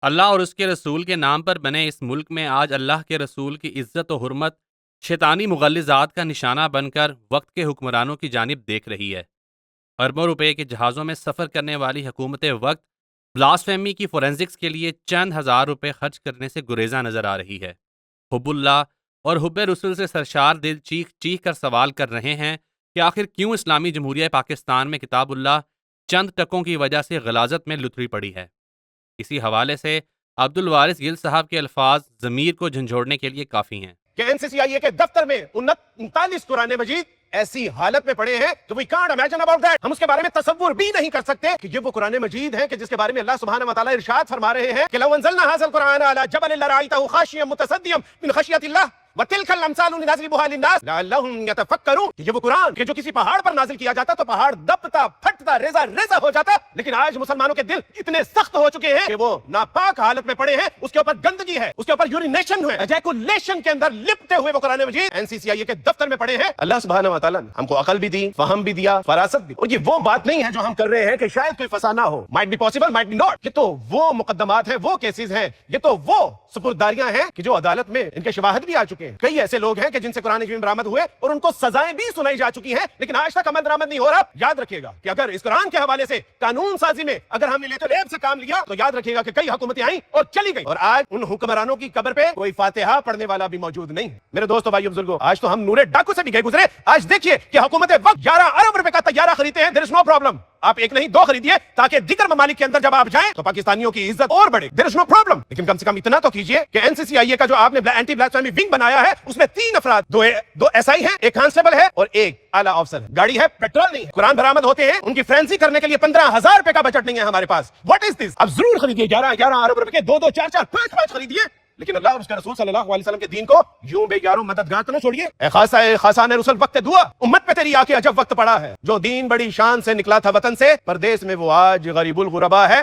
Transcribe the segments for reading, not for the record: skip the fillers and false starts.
اللہ اور اس کے رسول کے نام پر بنے اس ملک میں آج اللہ کے رسول کی عزت و حرمت شیطانی مغلظات کا نشانہ بن کر وقت کے حکمرانوں کی جانب دیکھ رہی ہے۔ اربوں روپے کے جہازوں میں سفر کرنے والی حکومت وقت بلاسفیمی کی فورینزکس کے لیے چند ہزار روپے خرچ کرنے سے گریزاں نظر آ رہی ہے۔ حب اللہ اور حب رسول سے سرشار دل چیخ چیخ کر سوال کر رہے ہیں کہ آخر کیوں اسلامی جمہوریہ پاکستان میں کتاب اللہ چند ٹکوں کی وجہ سے غلاظت میں لتھڑی پڑی ہے۔ اسی حوالے سے عبد الوارث گل صاحب کے الفاظ ضمیر کو جھنجھوڑنے کے لیے کافی ہیں کہ NCCIA کے دفتر میں 39 قرآن مجید ایسی حالت میں پڑے ہیں کہ we can't imagine about that. ہم اس کے بارے میں تصور بھی نہیں کر سکتے کہ یہ وہ قرآن مجید ہے کہ جس کے بارے میں اللہ سبحانہ وتعالی ارشاد فرما رہے ہیں کہ لو انزلنا هذا القرآن على جبل لرأيته خاشعا متصدعا من خشية الله وتلك الامثال نضربها للناس لعلهم يتفكرون. یہ وہ قرآن کہ جو کسی پہاڑ پر نازل کیا جاتا تو پہاڑ دبتا پھٹتا ریزہ ریزہ ہو جاتا، لیکن آج مسلمانوں کے دل اتنے سخت ہو چکے ہیں کہ وہ ناپاک حالت میں پڑے ہیں، اس کے اوپر گندگی ہے، اس کے اوپر یورینیشن ہے، ایجیکولیشن کے اندر لپٹے ہوئے وہ قرآن مجید NCCIA کے دفتر میں پڑے ہیں۔ اللہ سبحانہ وتعالی نے ہم کو عقل بھی دی، فہم بھی دیا، فراست بھی، اور یہ وہ بات نہیں ہے جو ہم کر رہے ہیں کہ شاید کوئی فساد نہ ہو، might be possible might be not. یہ تو وہ مقدمات ہیں، وہ کیسز ہیں، یہ تو وہ سپرداریاں ہیں کہ جو عدالت میں ان کے شواہد بھی آ چکے ہیں۔ کئی ایسے لوگ ہیں کہ جن سے قرآن کریم برآمد ہوئے اور ان کو سزائیں بھی سنائی جا چکی ہیں، لیکن آج تک عمل درآمد نہیں ہو رہا۔ یاد رکھیے گا کہ اگر اس قرآن کے حوالے سے قانون سازی میں اگر ہم نے لیتے لیب سے کام لیا تو یاد رکھیے گا کہ کئی حکومتیں آئیں اور چلی گئی، اور آج ان حکمرانوں کی قبر پہ کوئی فاتحہ پڑھنے والا بھی موجود نہیں ہے۔ میرے دوستو، بھائیو، بزرگو، آج تو ہم نورے ڈاکو سے بھی گئے گزرے۔ آج دیکھیے کہ حکومت وقت 11 ارب روپے کا طیارہ خریدتے ہیں، there is no problem. آپ ایک نہیں 2 خریدیے تاکہ دیگر ممالک کے اندر جب آپ جائیں تو پاکستانیوں کی عزت اور بڑھے، there is no problem. لیکن کم سے کم اتنا تو کیجئے کہ NCCIA کا جو آپ نے اینٹی بلاسفیمی ونگ بنایا ہے اس میں 3 افراد، 2 SI ہیں، 1 کانسٹیبل ہے اور 1 اعلیٰ افسر ہے، گاڑی ہے، پیٹرول نہیں ہے، قرآن برآمد ہوتے ہیں، ان کی فرینسی کرنے کے لیے 15,000 روپے کا بجٹ نہیں ہے ہمارے پاس۔ واٹ از دس؟ اب ضرور خریدیے 11 ارب روپے کے 2 4 5 خریدیے، لیکن اللہ اور اس کے رسول صلی اللہ علیہ وسلم کے دین کو یوں بے یاروں مددگار تو نہ چھوڑیے۔ اے خاصان رسول وقت دعا، امت پہ تیری آ کے عجب وقت پڑا ہے، جو دین بڑی شان سے نکلا تھا وطن سے، پردیس میں وہ آج غریب الغربا ہے۔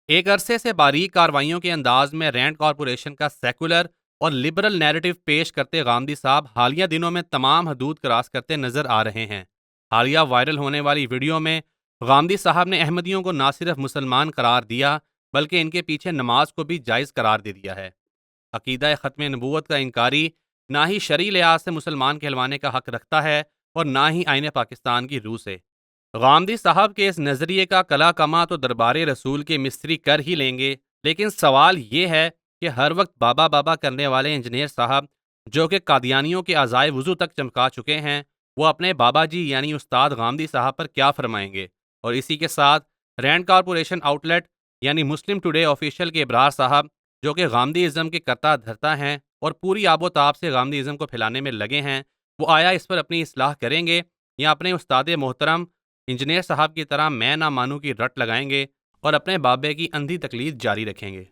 ایک عرصے سے باریک کارروائیوں کے انداز میں رینٹ کارپوریشن کا سیکولر اور لبرل نیریٹو پیش کرتے غامدی صاحب حالیہ دنوں میں تمام حدود کراس کرتے نظر آ رہے ہیں۔ حالیہ وائرل ہونے والی ویڈیو میں غامدی صاحب نے احمدیوں کو نہ صرف مسلمان قرار دیا بلکہ ان کے پیچھے نماز کو بھی جائز قرار دے دیا ہے۔ عقیدہ ختم نبوت کا انکاری نہ ہی شرعی لحاظ سے مسلمان کہلوانے کا حق رکھتا ہے اور نہ ہی آئین پاکستان کی روح سے۔ غامدی صاحب کے اس نظریے کا کلا کما تو دربار رسول کے مستری کر ہی لیں گے، لیکن سوال یہ ہے کہ ہر وقت بابا بابا کرنے والے انجینئر صاحب جو کہ قادیانیوں کے اعضائے وضو تک چمکا چکے ہیں، وہ اپنے بابا جی یعنی استاد غامدی صاحب پر کیا فرمائیں گے؟ اور اسی کے ساتھ رینٹ کارپوریشن آؤٹ لیٹ یعنی مسلم ٹوڈے آفیشیل کے ابرار صاحب جو کہ غامدی ازم کے کرتا دھرتا ہیں اور پوری آب و تاب سے غامدی ازم کو پھیلانے میں لگے ہیں، وہ آیا اس پر اپنی اصلاح کریں گے یا اپنے استاد محترم انجینئر صاحب کی طرح میں نہ مانوں کی رٹ لگائیں گے اور اپنے بابے کی اندھی تقلید جاری رکھیں گے؟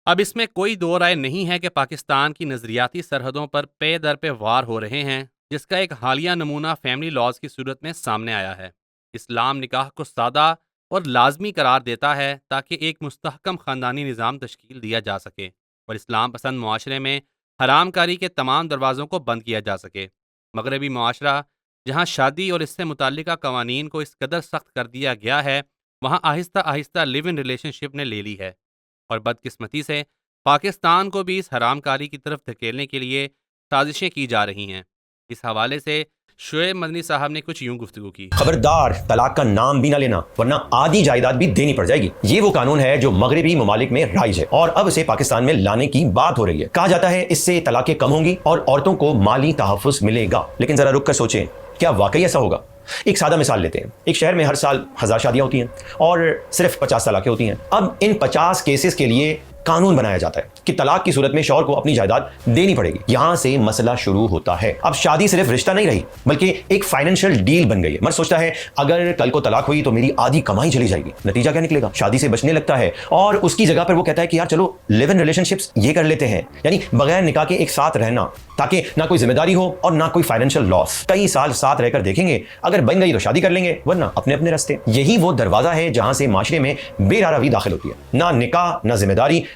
اب اس میں کوئی دو رائے نہیں ہے کہ پاکستان کی نظریاتی سرحدوں پر پے در پہ وار ہو رہے ہیں، جس کا ایک حالیہ نمونہ فیملی لاز کی صورت میں سامنے آیا ہے۔ اسلام نکاح کو سادہ اور لازمی قرار دیتا ہے تاکہ ایک مستحکم خاندانی نظام تشکیل دیا جا سکے اور اسلام پسند معاشرے میں حرام کاری کے تمام دروازوں کو بند کیا جا سکے۔ مغربی معاشرہ جہاں شادی اور اس سے متعلقہ قوانین کو اس قدر سخت کر دیا گیا ہے، وہاں آہستہ آہستہ لیو ان ریلیشن شپ نے لے لی ہے، اور بدقسمتی سے پاکستان کو بھی اس حرام کاری کی طرف دھکیلنے کے لیے سازشیں کی جا رہی ہیں۔ اس حوالے سے شعیب مدنی صاحب نے کچھ یوں گفتگو کی۔ خبردار، طلاق کا نام بھی نہ لینا ورنہ آدھی جائیداد بھی دینی پڑ جائے گی۔ یہ وہ قانون ہے جو مغربی ممالک میں رائج ہے اور اب اسے پاکستان میں لانے کی بات ہو رہی ہے۔ کہا جاتا ہے اس سے طلاقیں کم ہوں گی اور عورتوں کو مالی تحفظ ملے گا، لیکن ذرا رک کر سوچیں، کیا واقعی ایسا ہوگا؟ ایک سادہ مثال لیتے ہیں۔ ایک شہر میں ہر سال 1000 شادیاں ہوتی ہیں اور صرف 50 طلاقیں ہوتی ہیں۔ اب ان 50 کیسز کے لیے قانون بنایا جاتا ہے کہ طلاق کی صورت میں شوہر کو اپنی جائیداد دینی پڑے گی۔ یہاں سے مسئلہ شروع ہوتا ہے۔ اب شادی صرف رشتہ نہیں رہی بلکہ ایک فائنینشیل ڈیل بن گئی ہے۔ مرد سوچتا ہے اگر کل کو طلاق ہوئی تو میری آدھی کمائی چلی جائے گی، نتیجہ کیا نکلے گا؟ شادی سے بچنے لگتا ہے اور اس کی جگہ پر وہ کہتا ہے کہ یار چلو لیو ان ریلیشن شپس یہ کر لیتے ہیں، یعنی بغیر نکاح کے ایک ساتھ رہنا، تاکہ نہ کوئی ذمہ داری ہو اور نہ کوئی فائنینشیل لاس۔ کئی سال ساتھ رہ کر دیکھیں گے، اگر بن گئی تو شادی کر لیں گے ورنہ اپنے اپنے راستے۔ یہی وہ دروازہ ہے جہاں سے معاشرے میں بے راہ روی داخل ہوتی ہے، نہ نکاح نہ ذمہ داری،